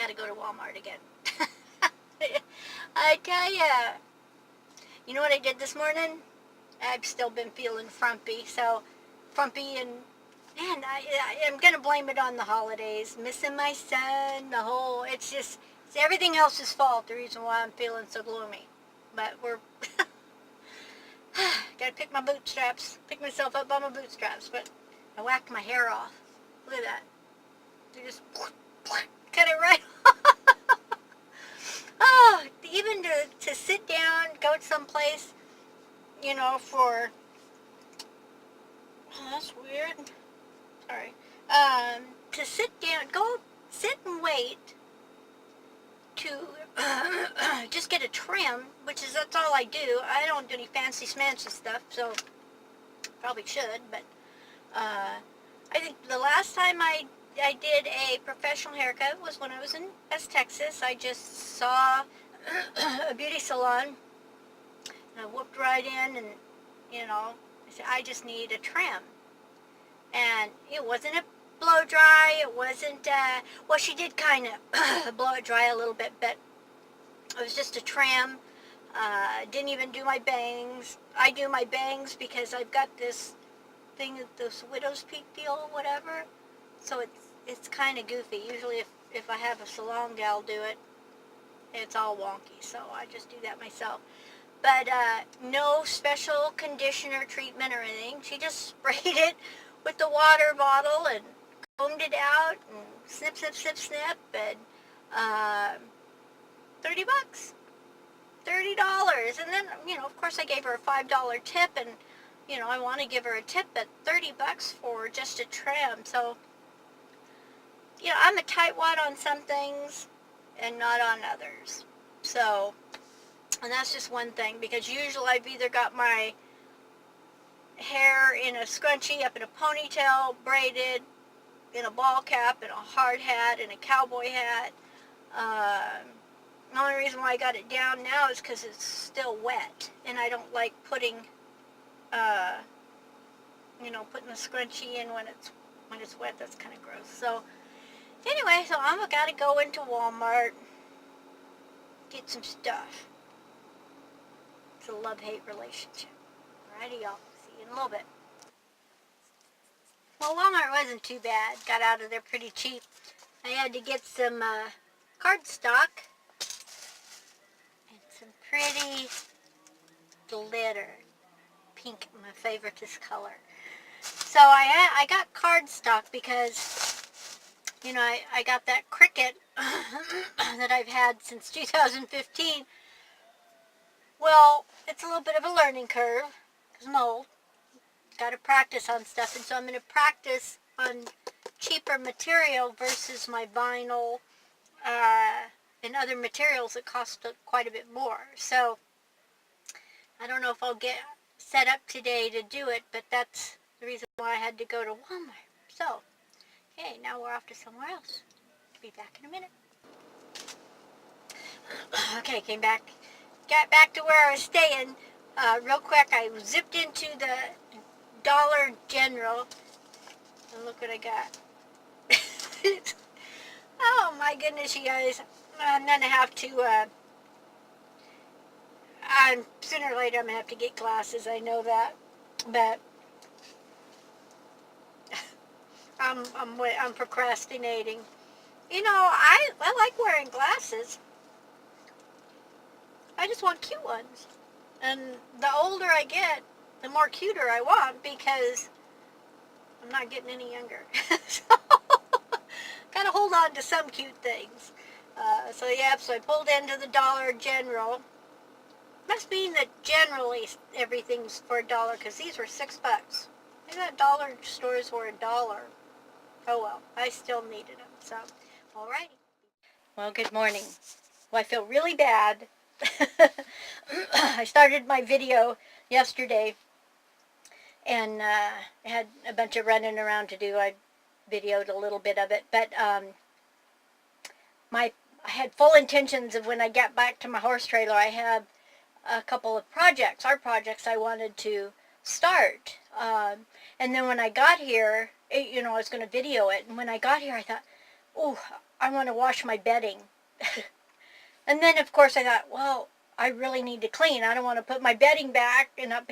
got to go to Walmart again. I tell ya. You know what I did this morning? I've still been feeling frumpy, and man, I'm going to blame it on the holidays. Missing my son, it's everything else's fault, the reason why I'm feeling so gloomy. But we're, got to pick myself up by my bootstraps, but I whacked my hair off. Look at that. They just cut it right off. Oh, even to sit down, go to some place, for, oh, that's weird. Sorry. To sit down, sit and wait to just get a trim, that's all I do. I don't do any fancy smancy stuff, so probably should, but I think the last time I did a professional haircut was when I was in West Texas. I just saw a beauty salon, and I whooped right in, and I said, I just need a trim. And it wasn't a blow dry, it wasn't, well, she did kind of blow it dry a little bit, but it was just a trim. Didn't even do my bangs. I do my bangs because I've got this thing, this widow's peak deal, whatever, so it's kind of goofy. Usually if I have a salon gal do it, it's all wonky, so I just do that myself. But no special conditioner treatment or anything. She just sprayed it with the water bottle and combed it out and snip, snip, snip, snip, and $30. $30. And then, of course I gave her a $5 tip, and, I want to give her a tip at $30 for just a trim. So, I'm a tightwad on some things and not on others. So, and that's just one thing, because usually I've either got my hair in a scrunchie, up in a ponytail, braided, in a ball cap, in a hard hat, in a cowboy hat. The only reason why I got it down now is because it's still wet, and I don't like putting putting the scrunchie in when it's wet. That's kind of gross. So anyway, so I'm gotta go into Walmart, get some stuff. It's a love-hate relationship. Alrighty, y'all. See you in a little bit. Well, Walmart wasn't too bad. Got out of there pretty cheap. I had to get some cardstock and some pretty glitter. Pink, my favoriteest color. So I got cardstock because, I got that Cricut that I've had since 2015. Well, it's a little bit of a learning curve, because I'm old. Got to practice on stuff, and so I'm going to practice on cheaper material versus my vinyl and other materials that cost quite a bit more. So I don't know if I'll get set up today to do it, but that's the reason why I had to go to Walmart. So, okay, now we're off to somewhere else. Be back in a minute. Okay, got back to where I was staying. Real quick, I zipped into the Dollar General, and look what I got. Oh my goodness, you guys. I'm gonna have to, sooner or later I'm gonna have to get glasses, I know that, but I'm procrastinating. I like wearing glasses. I just want cute ones. And the older I get, the more cuter I want, because I'm not getting any younger. So, gotta hold on to some cute things. So I pulled into the Dollar General. Must mean that generally everything's for $1, because these were $6. Maybe that dollar stores were $1. Oh well, I still needed them. So, alrighty. Well, good morning. Well, I feel really bad. I started my video yesterday, and I had a bunch of running around to do. I videoed a little bit of it, but I had full intentions of, when I get back to my horse trailer, I have a couple of art projects I wanted to start. And then when I got here, I was going to video it, and when I got here I thought, oh, I want to wash my bedding. And then, of course, I thought, well, I really need to clean. I don't want to put my bedding back. And up.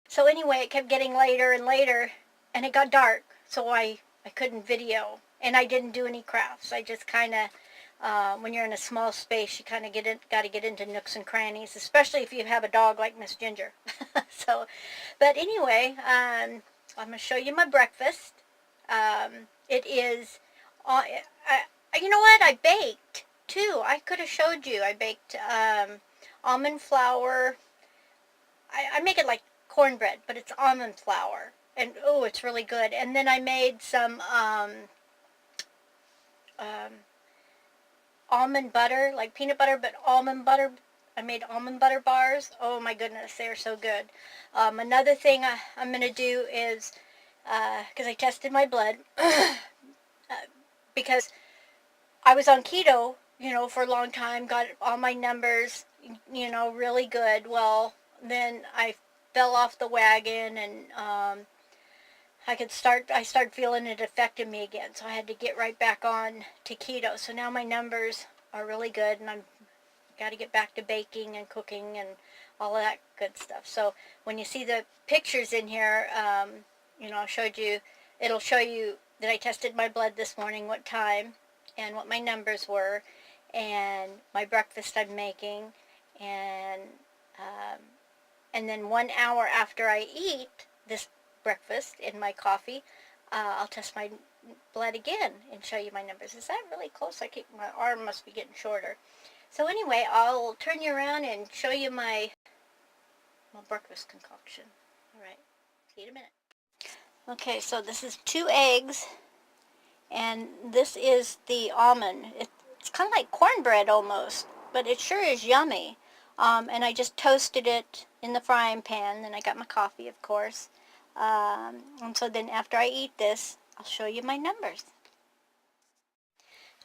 So anyway, it kept getting later and later, and it got dark. So I couldn't video, and I didn't do any crafts. I just kind of, when you're in a small space, you kind of got to get into nooks and crannies, especially if you have a dog like Miss Ginger. So, but anyway, I'm going to show you my breakfast. It is, you know what? I baked too. I could have showed you. I baked almond flour. I make it like cornbread, but it's almond flour. And oh, it's really good. And then I made some almond butter, like peanut butter, but almond butter. I made almond butter bars. Oh my goodness, they're so good. Another thing I'm going to do is, because I tested my blood, because I was on keto, for a long time, got all my numbers, really good. Well, then I fell off the wagon, and I started feeling it affected me again, so I had to get right back on to keto. So now my numbers are really good, and I'm got to get back to baking and cooking and all of that good stuff. So when you see the pictures in here, I showed you, it'll show you that I tested my blood this morning, what time, and what my numbers were, and my breakfast I'm making, and then 1 hour after I eat this breakfast in my coffee, I'll test my blood again and show you my numbers. Is that really close? My arm must be getting shorter. So anyway, I'll turn you around and show you my breakfast concoction. All right, see you in a minute. Okay, so this is 2 eggs, and this is the almond. It's kind of like cornbread almost, but it sure is yummy. And I just toasted it in the frying pan. Then I got my coffee, of course. And so then after I eat this, I'll show you my numbers.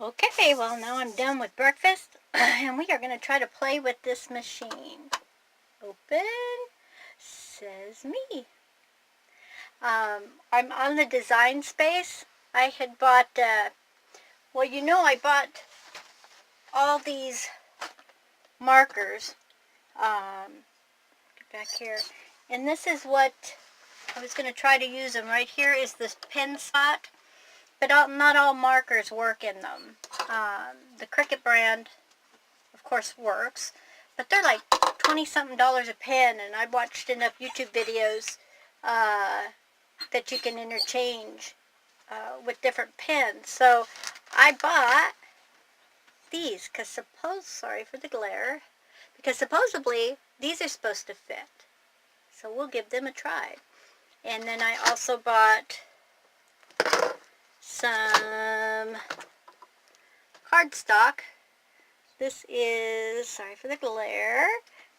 Okay, well now I'm done with breakfast, and we are going to try to play with this machine. Open, says me. I'm on the design space. I had bought, I bought all these markers, get back here, and this is what I was going to try to use them. Right here is this pen spot, but not all markers work in them. The Cricut brand, of course, works, but they're like $20-something a pen, and I've watched enough YouTube videos that you can interchange with different pens. So I bought these, sorry for the glare, because supposedly these are supposed to fit. So we'll give them a try. And then I also bought some cardstock. This is, sorry for the glare,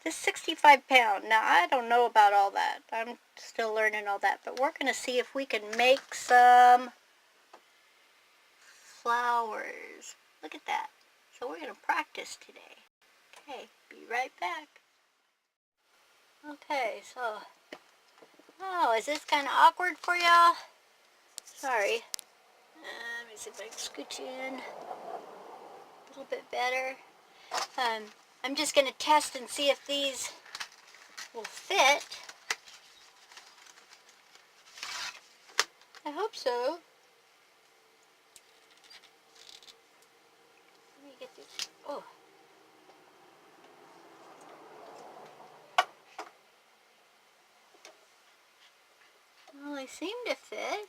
this 65 pound. Now I don't know about all that. I'm still learning all that, but we're going to see if we can make some flowers. Look at that. So we're going to practice today. Okay, be right back. Okay, so, oh, is this kind of awkward for y'all? Sorry. Let me see if I can scooch in a little bit better. I'm just going to test and see if these will fit. I hope so. Let me get these. Oh. Well, they seem to fit.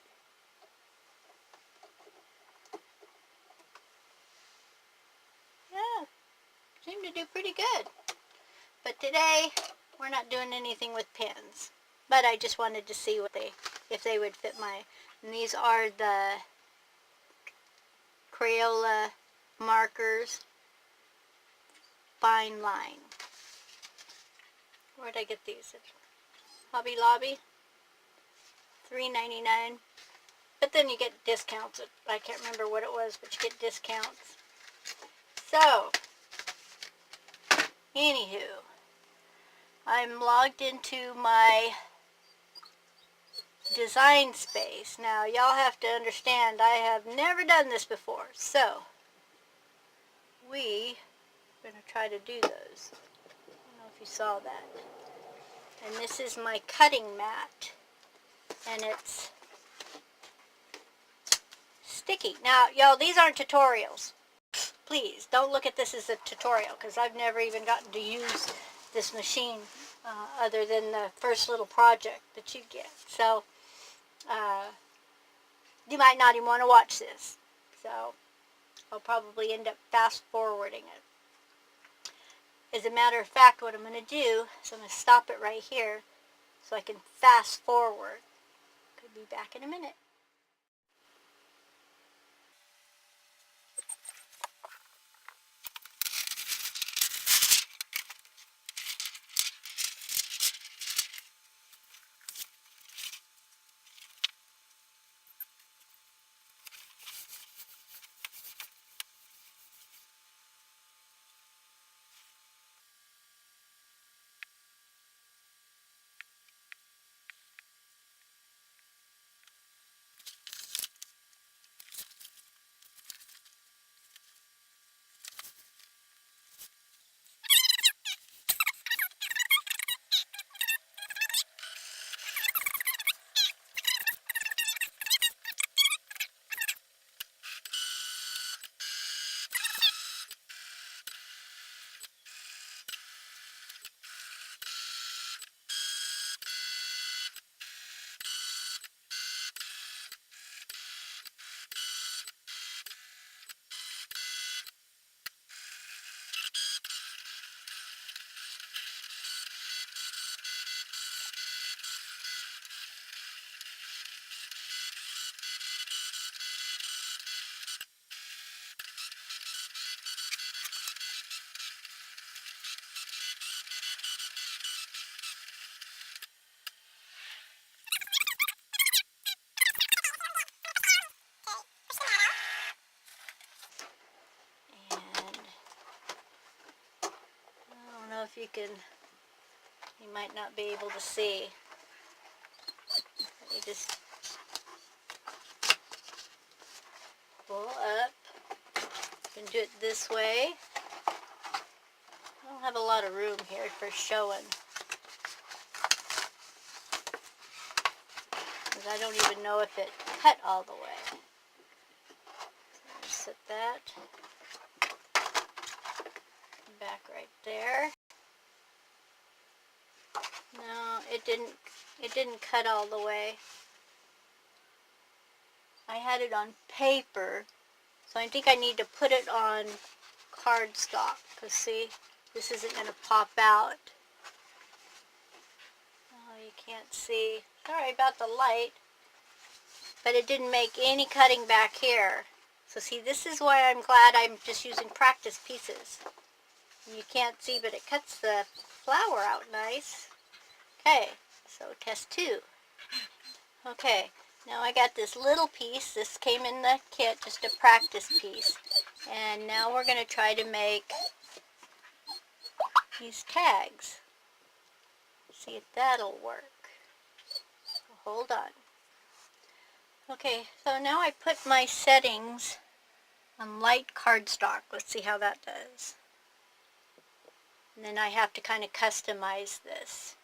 Yeah, seem to do pretty good. But today, we're not doing anything with pens. But I just wanted to see if they would fit my, and these are the Crayola markers, fine line. Where'd I get these? Hobby Lobby, $3.99. But then you get discounts. I can't remember what it was, but you get discounts. So, anywho, I'm logged into my design space. Now, y'all have to understand, I have never done this before. So, we are going to try to do those. I don't know if you saw that. And this is my cutting mat, and it's sticky. Now, y'all, these aren't tutorials. Please, don't look at this as a tutorial, because I've never even gotten to use this machine other than the first little project that you get. So, you might not even want to watch this. So, I'll probably end up fast-forwarding it. As a matter of fact, what I'm going to do is I'm going to stop it right here so I can fast forward. Could be back in a minute. If you might not be able to see. Let me just pull up. You can do it this way. I don't have a lot of room here for showing, because I don't even know if it cut all the way. So just set that back right there. No, it didn't cut all the way. I had it on paper, so I think I need to put it on cardstock, because see, this isn't going to pop out. Oh, you can't see. Sorry about the light, but it didn't make any cutting back here. So see, this is why I'm glad I'm just using practice pieces. And you can't see, but it cuts the flower out nice. Okay, so test 2. Okay, now I got this little piece. This came in the kit, just a practice piece. And now we're going to try to make these tags. See if that'll work. So hold on. Okay, so now I put my settings on light cardstock. Let's see how that does. And then I have to kind of customize this.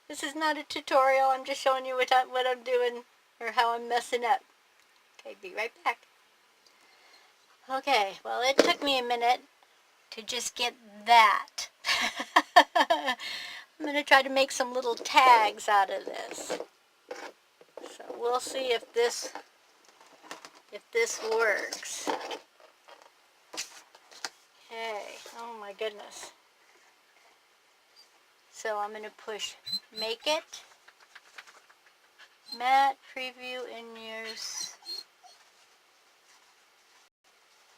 This is not a tutorial, I'm just showing you what I'm doing, or how I'm messing up. Okay, be right back. Okay, well, it took me a minute to just get that. I'm going to try to make some little tags out of this. So we'll see if this works. Okay, oh my goodness. So I'm going to push Make It, Matte, Preview in Use.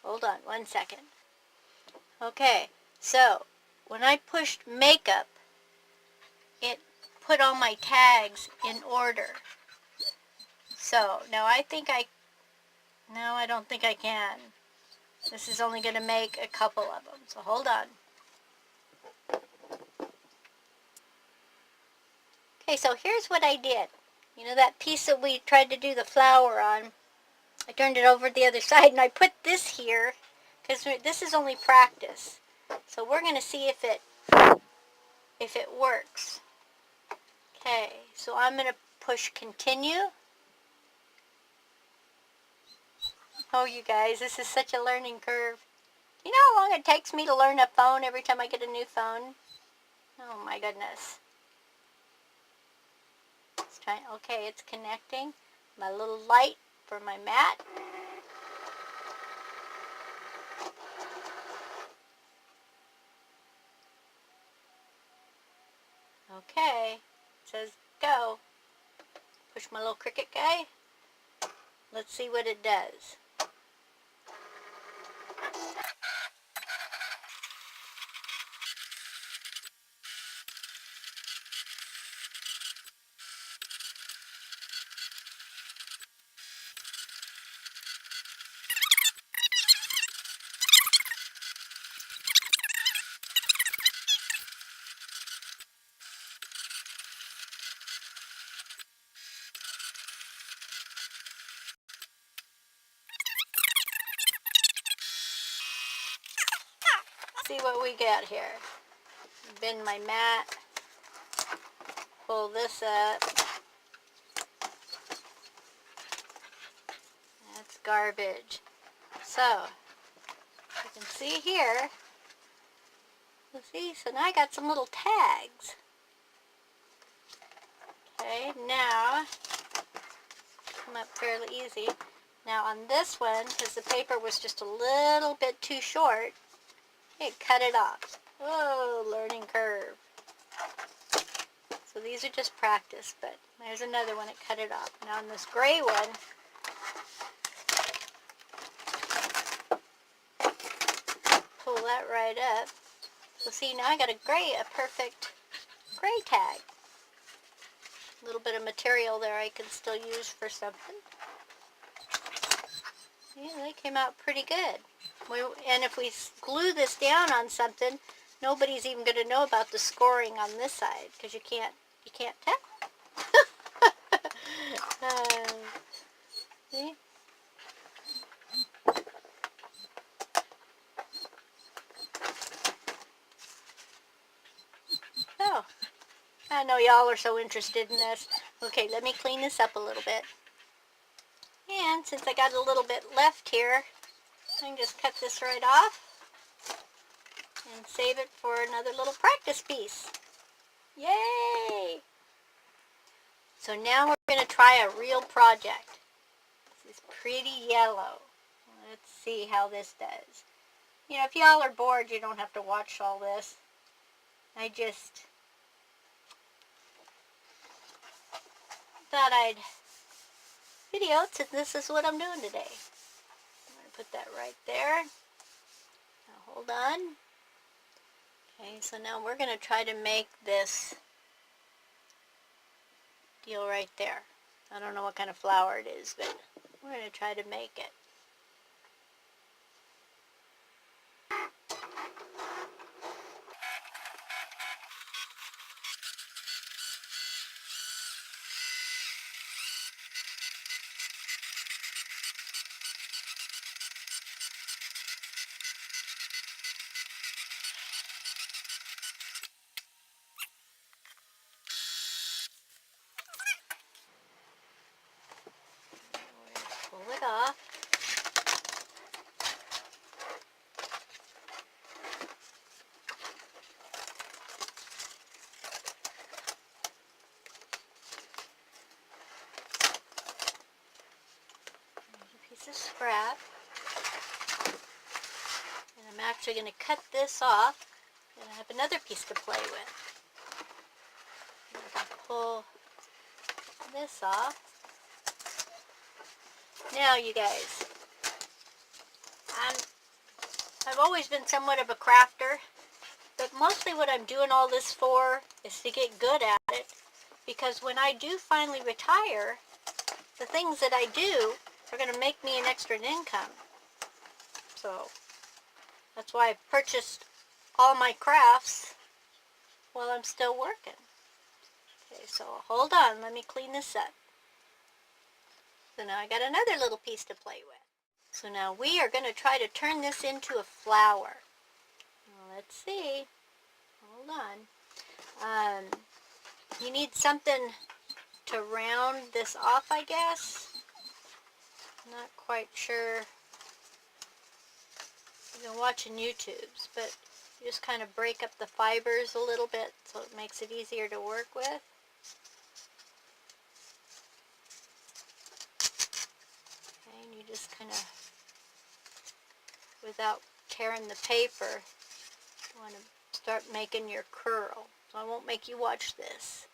Hold on 1 second. Okay, so when I pushed Makeup, it put all my tags in order. So now I don't think I can. This is only going to make a couple of them, so hold on. Okay, so here's what I did. You know that piece that we tried to do the flower on? I turned it over to the other side, and I put this here because this is only practice. So we're going to see if it works. Okay, so I'm going to push continue. Oh, you guys, this is such a learning curve. You know how long it takes me to learn a phone every time I get a new phone? Oh my goodness. It's trying, okay, it's connecting. My little light for my mat. Okay, it says go. Push my little cricket guy. Let's see what it does. See what we got here. Bend my mat. Pull this up. That's garbage. So, you can see here. See, so now I got some little tags. Okay, now, come up fairly easy. Now on this one, because the paper was just a little bit too short, it cut it off. Oh, learning curve. So these are just practice, but there's another one that cut it off. Now on this gray one, pull that right up. So see, now I got a perfect gray tag. A little bit of material there I can still use for something. Yeah, they came out pretty good. And if we glue this down on something, nobody's even going to know about the scoring on this side because you can't tell. See? Oh, I know y'all are so interested in this. Okay, let me clean this up a little bit. And since I got a little bit left here, I can just cut this right off and save it for another little practice piece. Yay! So now we're going to try a real project. This is pretty yellow. Let's see how this does. You know, if y'all are bored, you don't have to watch all this. I just thought I'd video it since this is what I'm doing today. I'm going to put that right there. Now hold on. Okay, so now we're going to try to make this deal right there. I don't know what kind of flower it is, but we're going to try to make it. Pull it off. There's a piece of scrap. And I'm actually going to cut this off, and I have another piece to play with. I'm going to pull this off. Now, you guys, I've always been somewhat of a crafter, but mostly what I'm doing all this for is to get good at it, because when I do finally retire, the things that I do are going to make me an extra income. So that's why I've purchased all my crafts while I'm still working. Okay, so hold on, let me clean this up. So now I got another little piece to play with. So now we are going to try to turn this into a flower. Well, let's see. Hold on. You need something to round this off, I guess. Not quite sure. I've been watching YouTubes, but you just kind of break up the fibers a little bit so it makes it easier to work with. Okay, and you just kind of, without tearing the paper, you want to start making your curl. So I won't make you watch this.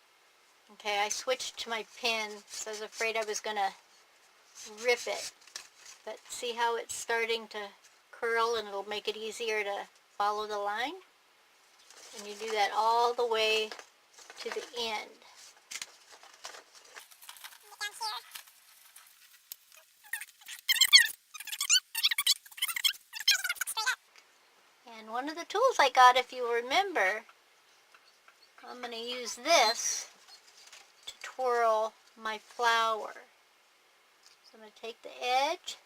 Okay, I switched to my pen because I was afraid I was going to rip it. But see how it's starting to curl, and it'll make it easier to follow the line? And you do that all the way to the end. And one of the tools I got, if you remember, I'm going to use this to twirl my flower. So I'm going to take the edge,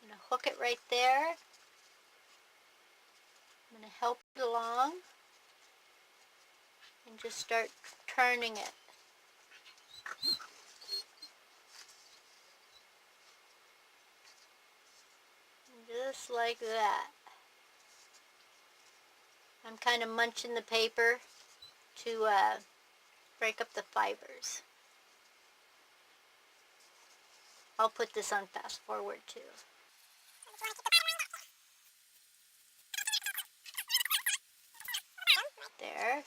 I'm going to hook it right there. I'm going to help it along and just start turning it. Just like that. I'm kind of munching the paper to break up the fibers. I'll put this on fast forward too. There,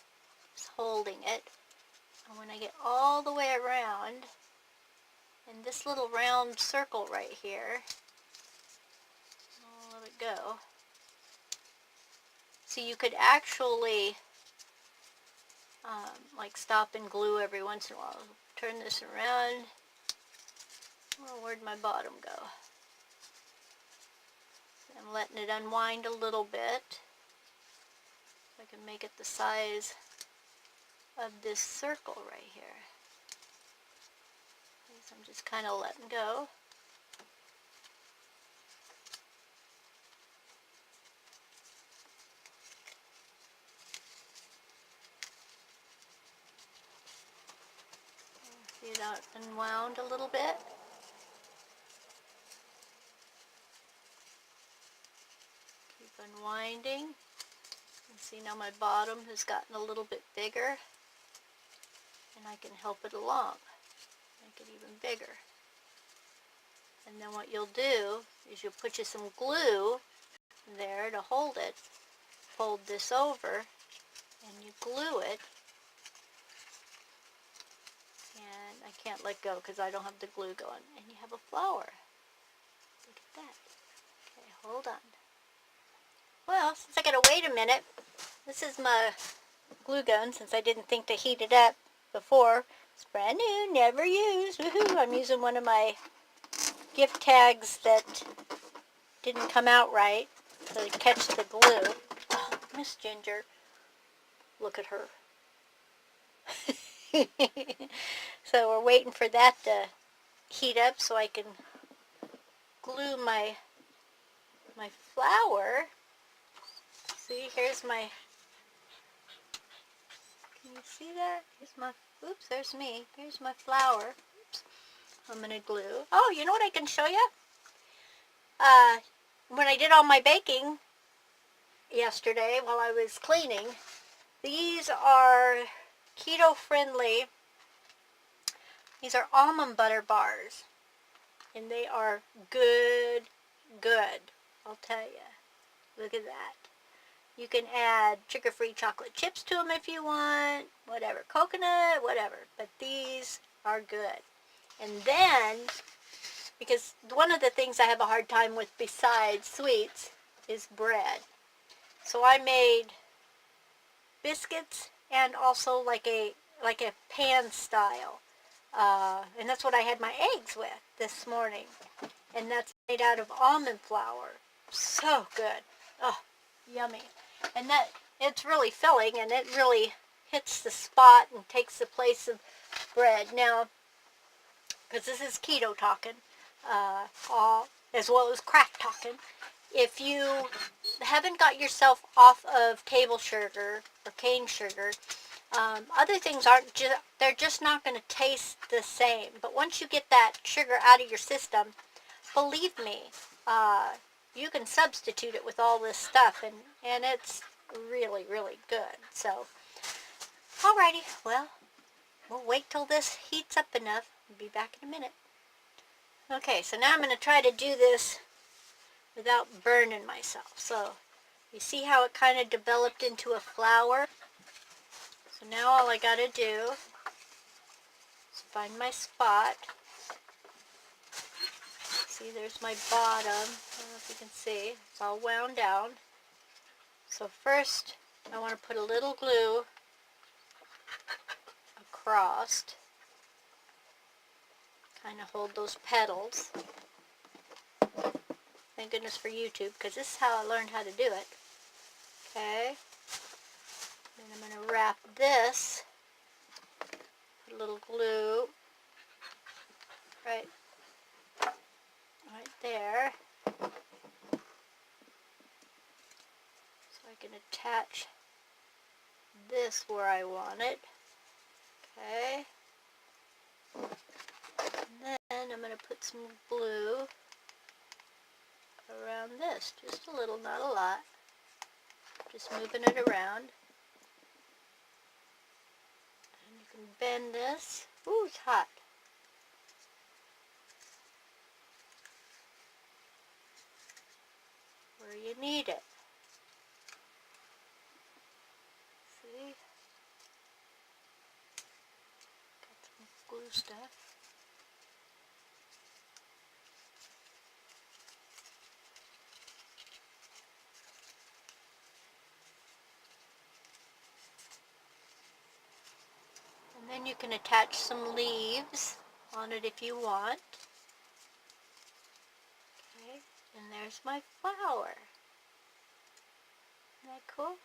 just holding it. And when I get all the way around, and this little round circle right here, I'll let it go. So you could actually like stop and glue every once in a while. Turn this around. Oh, where'd my bottom go? I'm letting it unwind a little bit. I can make it the size of this circle right here. So I'm just kind of letting go. See that unwound a little bit? Keep unwinding. And see now my bottom has gotten a little bit bigger, and I can help it along, make it even bigger. And then what you'll do is you'll put you some glue there to hold it. Fold this over and you glue it. And I can't let go because I don't have the glue going. And you have a flower. Look at that. Okay, hold on. Well, since I gotta wait a minute, this is my glue gun since I didn't think to heat it up before. It's brand new, never used. Woohoo! I'm using one of my gift tags that didn't come out right to catch the glue. Oh, Miss Ginger. Look at her. So we're waiting for that to heat up so I can glue my flower. See, here's my, can you see that? Here's my, oops, there's me. Here's my flower. Oops. I'm going to glue. Oh, you know what I can show you? When I did all my baking yesterday while I was cleaning, these are keto friendly. These are almond butter bars. And they are good. I'll tell you. Look at that. You can add sugar-free chocolate chips to them if you want. Whatever. Coconut, whatever. But these are good. And then, because one of the things I have a hard time with besides sweets is bread. So I made biscuits and also like a pan style. And that's what I had my eggs with this morning. And that's made out of almond flour. So good. Oh, yummy. And that, it's really filling and it really hits the spot and takes the place of bread. Now, because this is keto talking, as well as crack talking. If you haven't got yourself off of table sugar or cane sugar, other things they're just not going to taste the same. But once you get that sugar out of your system, believe me, you can substitute it with all this stuff, and it's really, really good. So, alrighty, well, we'll wait till this heats up enough. I'll be back in a minute. Okay, so now I'm going to try to do this without burning myself. So, you see how it kind of developed into a flower? So now all I got to do is find my spot. See, there's my bottom. I don't know if you can see. It's all wound down. So first, I want to put a little glue across. Kind of hold those petals. Thank goodness for YouTube, because this is how I learned how to do it. Okay. Then I'm going to wrap this. Put a little glue right there. So I can attach this where I want it. Okay. And then I'm going to put some glue around this. Just a little, not a lot. Just moving it around. And you can bend this. Ooh, it's hot. Where you need it. See? Got some glue stuff. And then you can attach some leaves on it if you want. Okay, and there's my flower. Isn't that cool?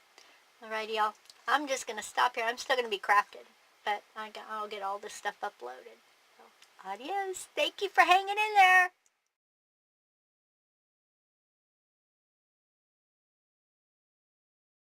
Alrighty, y'all. I'm just going to stop here. I'm still going to be crafting, but I'll get all this stuff uploaded. So, adios. Thank you for hanging in there.